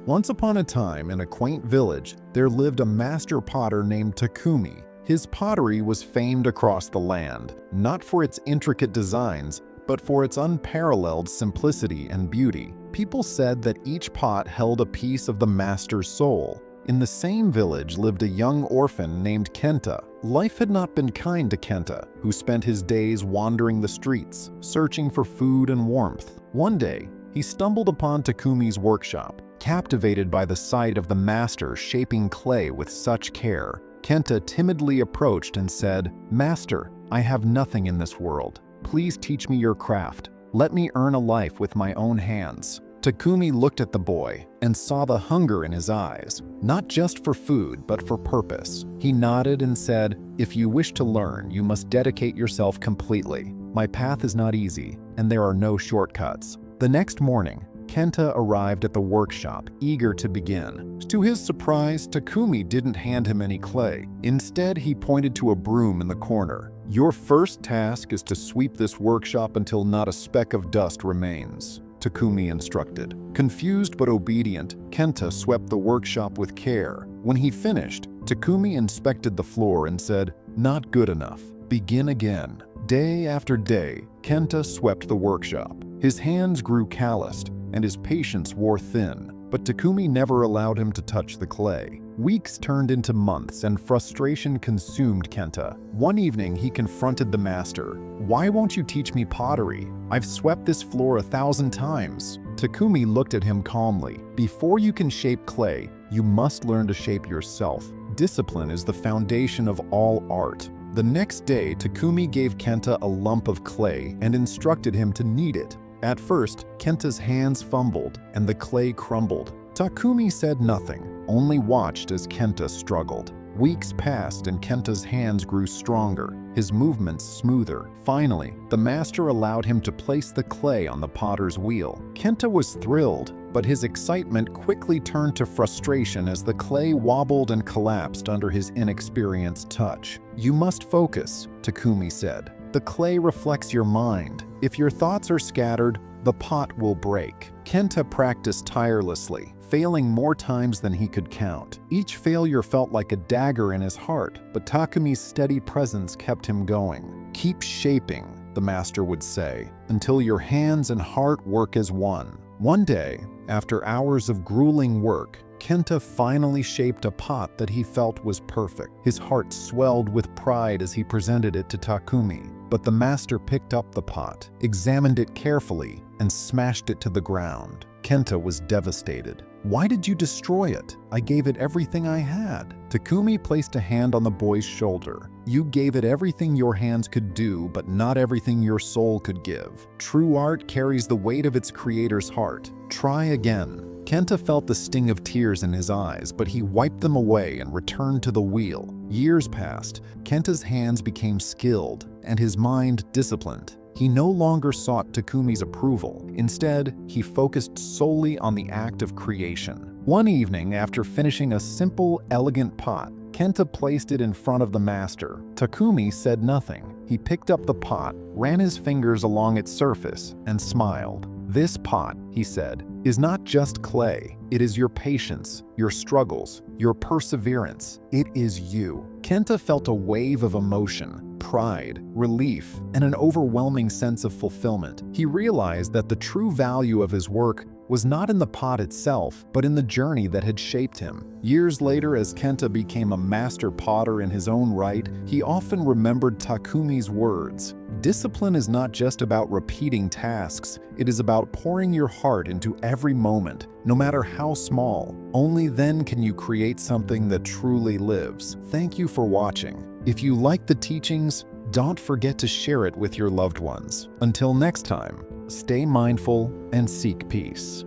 Once upon a time, in a quaint village, there lived a master potter named Takumi. His pottery was famed across the land, not for its intricate designs, but for its unparalleled simplicity and beauty. People said that each pot held a piece of the master's soul. In the same village lived a young orphan named Kenta. Life had not been kind to Kenta, who spent his days wandering the streets, searching for food and warmth. One day, he stumbled upon Takumi's workshop. Captivated by the sight of the master shaping clay with such care, Kenta timidly approached and said, "Master, I have nothing in this world. Please teach me your craft. Let me earn a life with my own hands." Takumi looked at the boy and saw the hunger in his eyes, not just for food, but for purpose. He nodded and said, "If you wish to learn, you must dedicate yourself completely. My path is not easy, and there are no shortcuts." The next morning, Kenta arrived at the workshop, eager to begin. To his surprise, Takumi didn't hand him any clay. Instead, he pointed to a broom in the corner. "Your first task is to sweep this workshop until not a speck of dust remains," Takumi instructed. Confused but obedient, Kenta swept the workshop with care. When he finished, Takumi inspected the floor and said, "Not good enough. Begin again." Day after day, Kenta swept the workshop. His hands grew calloused, and his patience wore thin, but Takumi never allowed him to touch the clay. Weeks turned into months, and frustration consumed Kenta. One evening, he confronted the master. "Why won't you teach me pottery? I've swept this floor 1,000 times." Takumi looked at him calmly. "Before you can shape clay, you must learn to shape yourself. Discipline is the foundation of all art." The next day, Takumi gave Kenta a lump of clay and instructed him to knead it. At first, Kenta's hands fumbled and the clay crumbled. Takumi said nothing, only watched as Kenta struggled. Weeks passed and Kenta's hands grew stronger, his movements smoother. Finally, the master allowed him to place the clay on the potter's wheel. Kenta was thrilled, but his excitement quickly turned to frustration as the clay wobbled and collapsed under his inexperienced touch. "You must focus," Takumi said. "The clay reflects your mind. If your thoughts are scattered, the pot will break." Kenta practiced tirelessly, failing more times than he could count. Each failure felt like a dagger in his heart, but Takumi's steady presence kept him going. "Keep shaping," the master would say, "until your hands and heart work as one." One day, after hours of grueling work, Kenta finally shaped a pot that he felt was perfect. His heart swelled with pride as he presented it to Takumi. But the master picked up the pot, examined it carefully, and smashed it to the ground. Kenta was devastated. "Why did you destroy it? I gave it everything I had." Takumi placed a hand on the boy's shoulder. "You gave it everything your hands could do, but not everything your soul could give. True art carries the weight of its creator's heart. Try again." Kenta felt the sting of tears in his eyes, but he wiped them away and returned to the wheel. Years passed. Kenta's hands became skilled, and his mind disciplined. He no longer sought Takumi's approval. Instead, he focused solely on the act of creation. One evening, after finishing a simple, elegant pot, Kenta placed it in front of the master. Takumi said nothing. He picked up the pot, ran his fingers along its surface, and smiled. "This pot," he said, "is not just clay. It is your patience, your struggles, your perseverance. It is you." Kenta felt a wave of emotion, pride, relief, and an overwhelming sense of fulfillment. He realized that the true value of his work was not in the pot itself, but in the journey that had shaped him. Years later, as Kenta became a master potter in his own right, he often remembered Takumi's words. "Discipline is not just about repeating tasks, it is about pouring your heart into every moment, no matter how small. Only then can you create something that truly lives." Thank you for watching. If you like the teachings, don't forget to share it with your loved ones. Until next time, stay mindful and seek peace.